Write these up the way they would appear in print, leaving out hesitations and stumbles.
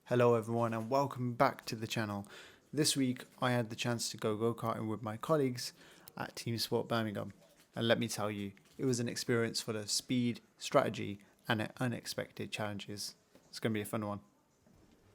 Hello everyone and welcome back to the channel. This week I had the chance to go go-karting with my colleagues at TeamSport Birmingham, and let me tell you, it was an experience full of speed, strategy and unexpected challenges. It's going to be a fun one.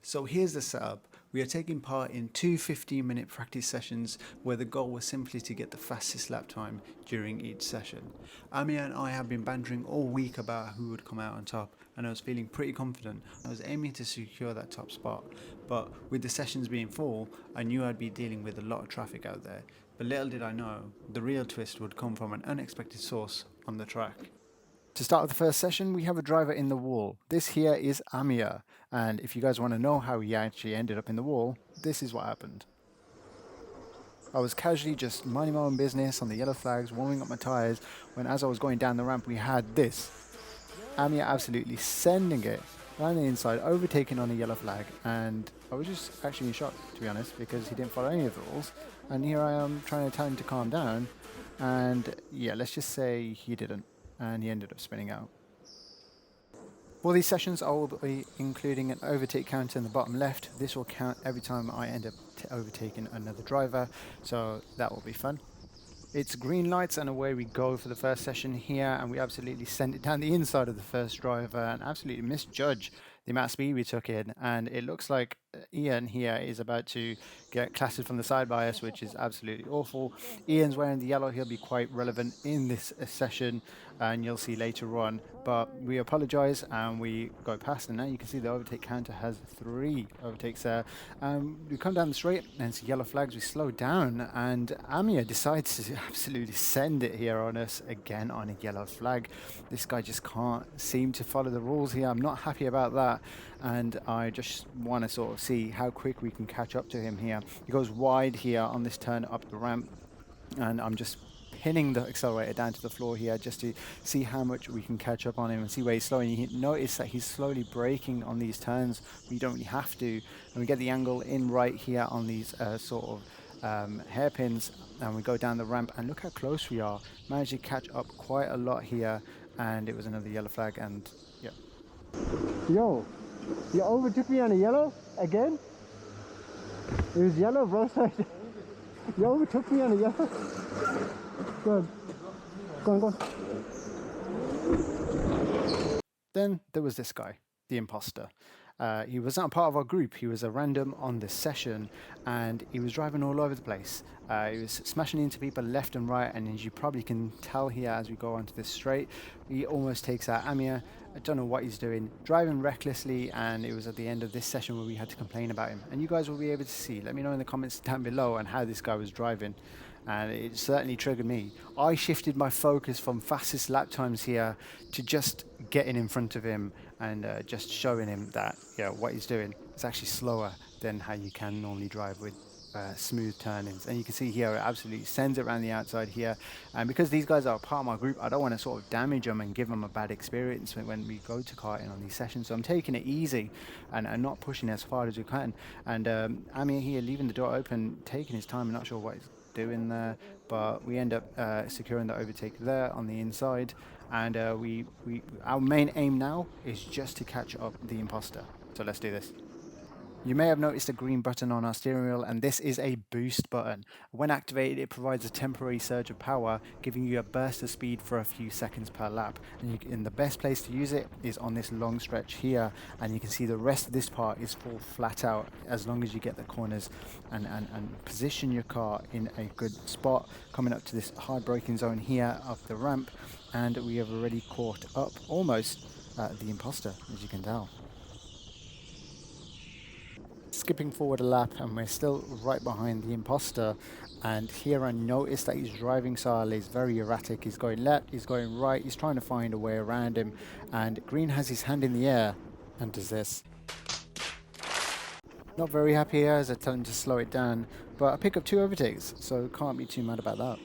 So here's the setup. We are taking part in two 15-minute practice sessions where the goal was simply to get the fastest lap time during each session. Amir and I have been bantering all week about who would come out on top, and I was feeling pretty confident. I was aiming to secure that top spot, but with the sessions being full, I knew I'd be dealing with a lot of traffic out there. But little did I know, the real twist would come from an unexpected source on the track. To start with the first session, we have a driver in the wall. This here is Amir, and if you guys want to know how he actually ended up in the wall, this is what happened. I was casually just minding my own business on the yellow flags, warming up my tyres, when as I was going down the ramp we had this. Amir absolutely sending it around the inside, overtaking on a yellow flag, and I was just actually in shock, to be honest, because he didn't follow any of the rules, and here I am trying to tell him to calm down, and yeah, let's just say he didn't, and he ended up spinning out. For these sessions, I will be including an overtake counter in the bottom left. This will count every time I end up overtaking another driver, so that will be fun. It's green lights and away we go for the first session here, and we absolutely sent it down the inside of the first driver and absolutely misjudged the amount of speed we took in, and it looks like Ian here is about to get clattered from the side by us, which is absolutely awful. Ian's wearing the yellow. He'll be quite relevant in this session, and you'll see later on, but we apologize and we go past, and now you can see the overtake counter has 3 overtakes there. We come down the straight and see yellow flags. We slow down, and Amir decides to absolutely send it here on us again on a yellow flag. This guy just can't seem to follow the rules here. I'm not happy about that, and I just want to sort of see how quick we can catch up to him here. He goes wide here on this turn up the ramp, and I'm just pinning the accelerator down to the floor here just to see how much we can catch up on him and see where he's slowing. You notice that he's slowly braking on these turns. We don't really have to, and we get the angle in right here on these sort of hairpins, and we go down the ramp, and look how close we are. Managed to catch up quite a lot here, and it was another yellow flag, and yeah. Yo, you overtook me on a yellow again? It was yellow, bro. You overtook me on a yellow. Good. Go on, go on. Then there was this guy, the imposter. He was not part of our group. He was a random on this session, and he was driving all over the place. He was smashing into people left and right, and as you probably can tell here as we go onto this straight, he almost takes out Amir. I don't know what he's doing, driving recklessly, and it was at the end of this session where we had to complain about him. And you guys will be able to see. Let me know in the comments down below on how this guy was driving. And it certainly triggered me. I shifted my focus from fastest lap times here to just getting in front of him and just showing him that what he's doing is actually slower than how you can normally drive with smooth turnings. And you can see here it absolutely sends it around the outside here, and because these guys are part of my group, I don't want to sort of damage them and give them a bad experience when we go to karting on these sessions. So I'm taking it easy and not pushing as far as we can. And Amir here leaving the door open, taking his time. I'm not sure what he's doing there, but we end up securing the overtake there on the inside, and our main aim now is just to catch up the imposter. So let's do this. You may have noticed a green button on our steering wheel, and this is a boost button. When activated, it provides a temporary surge of power, giving you a burst of speed for a few seconds per lap. And the best place to use it is on this long stretch here, and you can see the rest of this part is full flat out as long as you get the corners and position your car in a good spot, coming up to this hard braking zone here of the ramp, and we have already caught up almost the imposter, as you can tell. Skipping forward a lap, and we're still right behind the imposter, and here I notice that his driving style is very erratic. He's going left, he's going right, he's trying to find a way around him, and Green has his hand in the air and does this. Not very happy here as I tell him to slow it down, but I pick up 2 overtakes, so can't be too mad about that.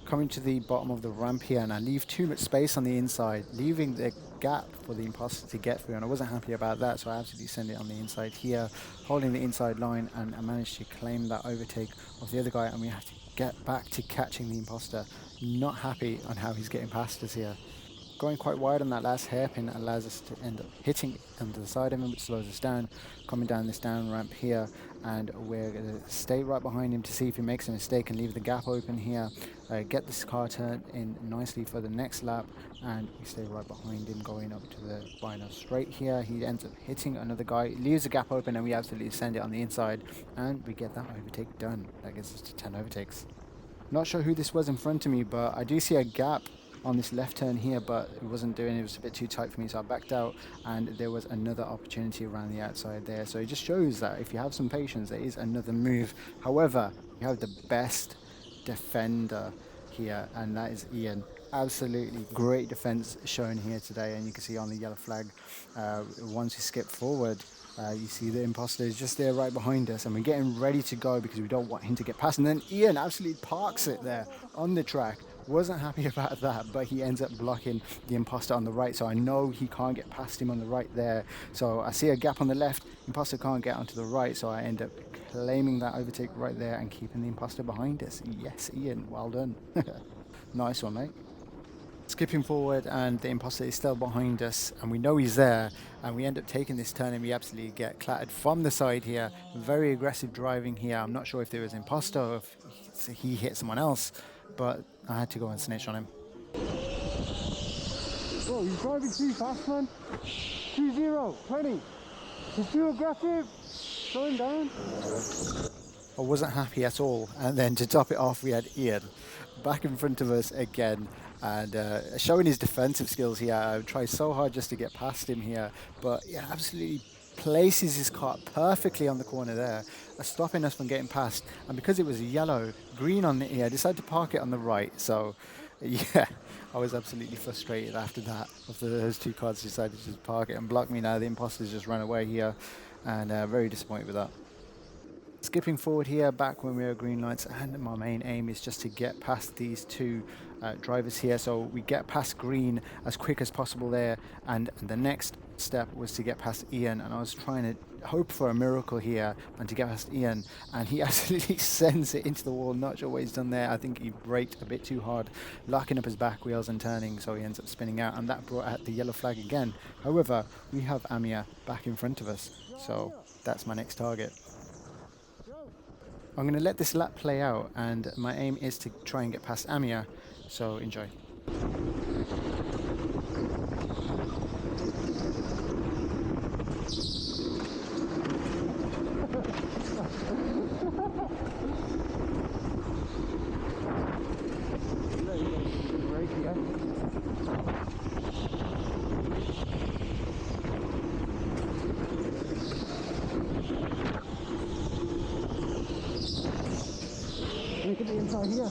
Coming to the bottom of the ramp here, and I leave too much space on the inside, leaving the gap for the imposter to get through, and I wasn't happy about that, so I absolutely send it on the inside here, holding the inside line, and I managed to claim that overtake of the other guy, and we have to get back to catching the imposter. Not happy on how he's getting past us here. going quite wide on that last hairpin allows us to end up hitting onto the side of him, which slows us down, coming down this down ramp here, and we're going to stay right behind him to see if he makes a mistake and leave the gap open here, get this car turned in nicely for the next lap, and we stay right behind him going up to the final straight here. He ends up hitting another guy, leaves the gap open, and we absolutely send it on the inside, and we get that overtake done. That gets us to 10 overtakes. Not sure who this was in front of me, but I do see a gap on this left turn here, but it wasn't doing it. It was a bit too tight for me, so I backed out, and there was another opportunity around the outside there. So it just shows that if you have some patience, there is another move. However, you have the best defender here, and that is Ian. Absolutely great defense shown here today, and you can see on the yellow flag, once you skip forward, you see the imposter is just there right behind us, and we're getting ready to go because we don't want him to get past. And then Ian absolutely parks it there on the track. Wasn't happy about that, but he ends up blocking the imposter on the right, so I know he can't get past him on the right there. So I see a gap on the left, imposter can't get onto the right, so I end up claiming that overtake right there and keeping the imposter behind us. Yes, Ian, well done. Nice one, mate. Skipping forward, and the imposter is still behind us, and we know he's there, and we end up taking this turn, and we absolutely get clattered from the side here. Very aggressive driving here. I'm not sure if there was an imposter or if he hit someone else, but I had to go and snitch on him. Bro, he's driving too fast, man. 2-0, 20. He's too aggressive. Slow him down. I wasn't happy at all, and then to top it off, we had Ian back in front of us again, and showing his defensive skills here. I tried so hard just to get past him here, but yeah, absolutely places his car perfectly on the corner there, stopping us from getting past. And because it was yellow, green on the ear, I decided to park it on the right. So yeah, I was absolutely frustrated after that. After those two cars decided to just park it and block me, now the imposters just ran away here, and very disappointed with that. Skipping forward here, back when we were green lights, and my main aim is just to get past these two drivers here. So we get past green as quick as possible there, and the next step was to get past Ian, and I was trying to hope for a miracle here and to get past Ian, and he absolutely sends it into the wall. Not sure what he's done there. I think he braked a bit too hard, locking up his back wheels and turning, so he ends up spinning out, and that brought out the yellow flag again. However, we have Amir back in front of us, so that's my next target. I'm going to let this lap play out, and my aim is to try and get past Amir, so enjoy. Look at the inside here.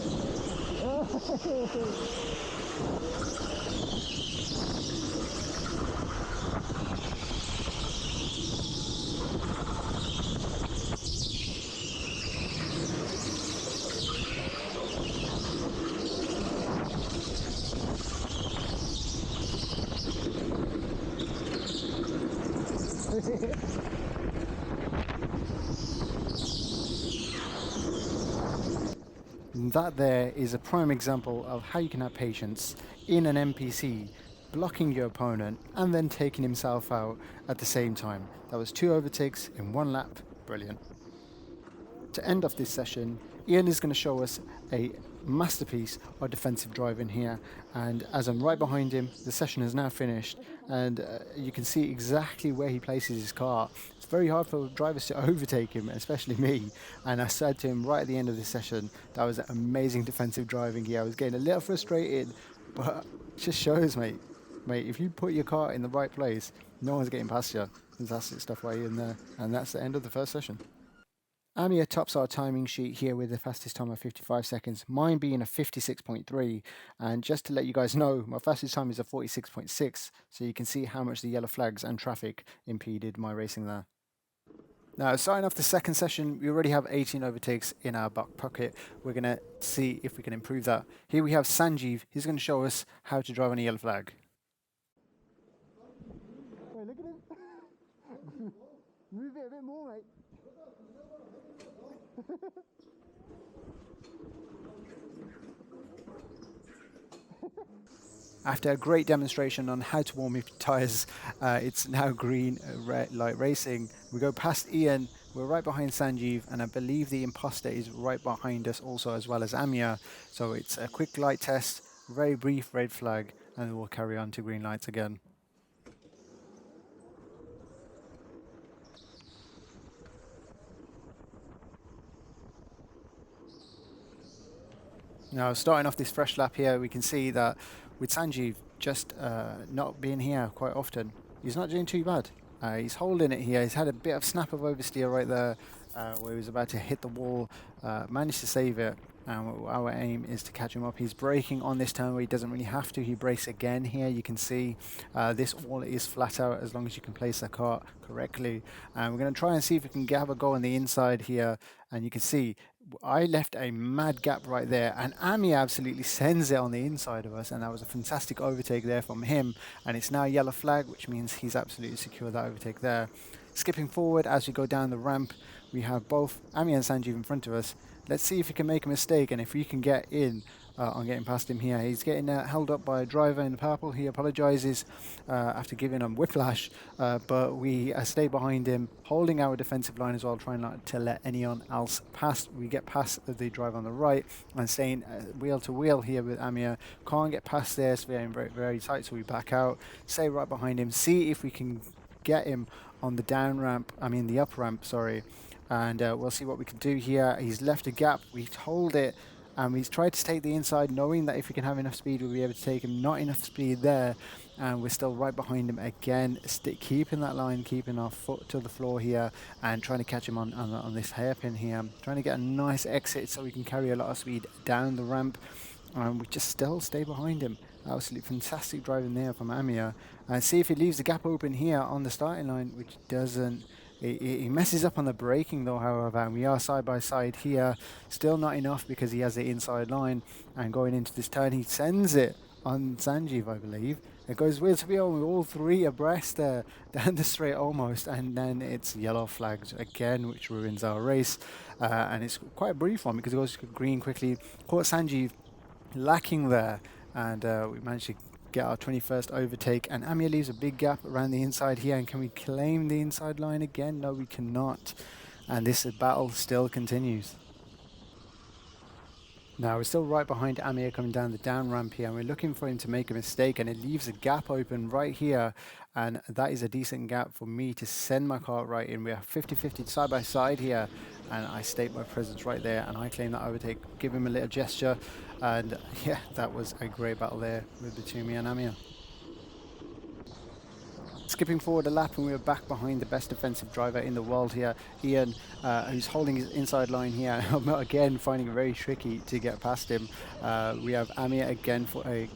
That there is a prime example of how you can have patience in an NPC, blocking your opponent and then taking himself out at the same time. That was 2 overtakes in 1 lap. Brilliant. To end off this session, Ian is going to show us a masterpiece of defensive driving here, and as I'm right behind him, the session is now finished, and you can see exactly where he places his car. It's very hard for drivers to overtake him, especially me, and I said to him right at the end of this session, that was amazing defensive driving here. I was getting a little frustrated, but it just shows, mate, if you put your car in the right place, no one's getting past you. Fantastic stuff right in there, and that's the end of the first session. Amir tops our timing sheet here with the fastest time of 55 seconds, mine being a 56.3. And just to let you guys know, my fastest time is a 46.6, so you can see how much the yellow flags and traffic impeded my racing there. Now, starting off the second session, we already have 18 overtakes in our back pocket. We're going to see if we can improve that. Here we have Sanjeev. He's going to show us how to drive on a yellow flag. Wait, look at him. Move it a bit more, mate. After a great demonstration on how to warm your tyres, it's now green red light racing. We go past Ian, we're right behind Sanjeev, and I believe the imposter is right behind us also, as well as Amir. So it's a quick light test, very brief red flag, and we'll carry on to green lights again. Now, starting off this fresh lap here, we can see that with Sanjeev just not being here quite often, he's not doing too bad. He's holding it here. He's had a bit of snap of oversteer right there where he was about to hit the wall, managed to save it. And our aim is to catch him up. He's braking on this turn where he doesn't really have to. He brakes again here. You can see this wall is flat out as long as you can place the car correctly. And we're going to try and see if we can have a go on the inside here. And you can see I left a mad gap right there, and Ami absolutely sends it on the inside of us, and that was a fantastic overtake there from him. And it's now yellow flag, which means he's absolutely secured that overtake there. Skipping forward as we go down the ramp, we have both Ami and Sanjeev in front of us. Let's see if he can make a mistake, and if we can get in on getting past him here. He's getting held up by a driver in the purple. He apologises after giving him whiplash, but we stay behind him, holding our defensive line as well, trying not to let anyone else pass. We get past the driver on the right and staying wheel to wheel here with Amir. Can't get past there, so we're very, very tight, so we back out, stay right behind him, see if we can get him on the down ramp, the up ramp, sorry. And we'll see what we can do here. He's left a gap, we hold it, and he's tried to take the inside, knowing that if we can have enough speed, we'll be able to take him. Not enough speed there, and we're still right behind him again, keeping that line, keeping our foot to the floor here, and trying to catch him on this hairpin here. Trying to get a nice exit so we can carry a lot of speed down the ramp, and we just still stay behind him. Absolutely fantastic driving there from Amir. And see if he leaves the gap open here on the starting line, which doesn't. He messes up on the braking though, however, and we are side by side here. Still not enough because he has the inside line, and going into this turn, he sends it on Sanjeev, I believe. It goes wheel to wheel with all three abreast there, down the straight almost, and then it's yellow flags again, which ruins our race. And it's quite a brief one because it goes green quickly. Caught Sanjeev lacking there, and we managed to get our 21st overtake, and Amir leaves a big gap around the inside here. And can we claim the inside line again? No, we cannot, and this battle still continues. Now we're still right behind Amir coming down the down ramp here, and we're looking for him to make a mistake, and it leaves a gap open right here, and that is a decent gap for me to send my car right in. We are 50-50 side by side here, and I state my presence right there, and I claim that overtake, give him a little gesture, and yeah, that was a great battle there between me and Amir. Skipping forward a lap, and we are back behind the best defensive driver in the world here, Ian, who's holding his inside line here. Again, finding it very tricky to get past him. We have Amir again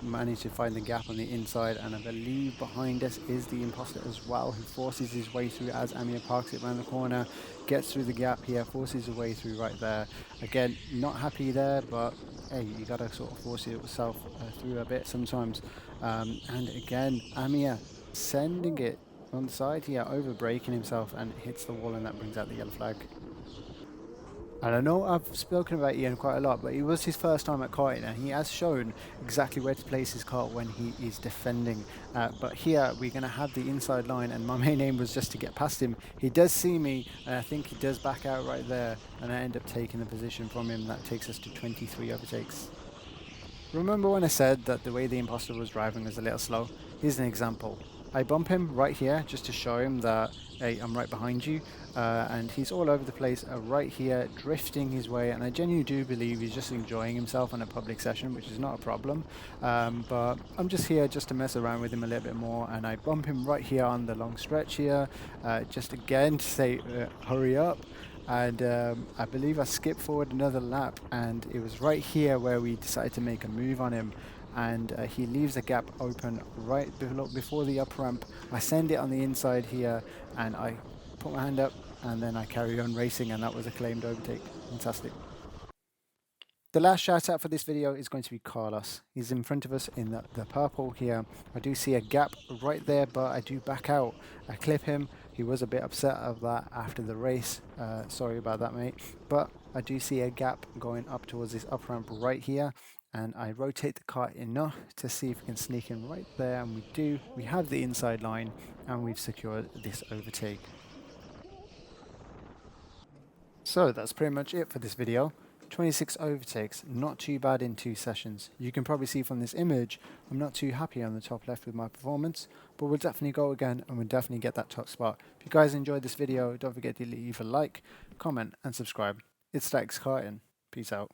managed to find the gap on the inside, and I believe behind us is the imposter as well, who forces his way through as Amir parks it around the corner, gets through the gap here, forces his way through right there. Again, not happy there, but hey, you gotta sort of force yourself through a bit sometimes. And again, Amir sending it on the side here, over braking himself, and hits the wall, and that brings out the yellow flag. And I know I've spoken about Ian quite a lot, but it was his first time at karting, and he has shown exactly where to place his car when he is defending. But here we're going to have the inside line, and my main aim was just to get past him. He does see me, and I think he does back out right there, and I end up taking the position from him. That takes us to 23 overtakes. Remember when I said that the way the imposter was driving was a little slow? Here's an example. I bump him right here just to show him that, hey, I'm right behind you, and he's all over the place right here, drifting his way, and I genuinely do believe he's just enjoying himself on a public session, which is not a problem, but I'm just here just to mess around with him a little bit more, and I bump him right here on the long stretch here, just again to say, hurry up. And I believe I skipped forward another lap, and it was right here where we decided to make a move on him, and he leaves a gap open right before the up ramp. I send it on the inside here, and I put my hand up, and then I carry on racing, and that was a claimed overtake. Fantastic. The last shout out for this video is going to be Carlos. He's in front of us in the purple here. I do see a gap right there, but I do back out. I clip him. He was a bit upset of that after the race. Sorry about that, mate. But I do see a gap going up towards this up ramp right here. and I rotate the car enough to see if we can sneak in right there, and we do. We have the inside line and we've secured this overtake. So that's pretty much it for this video. 26 overtakes, not too bad in 2 sessions. You can probably see from this image, I'm not too happy on the top left with my performance, but we'll definitely go again and we'll definitely get that top spot. If you guys enjoyed this video, don't forget to leave a like, comment and subscribe. It's Karting. Peace out.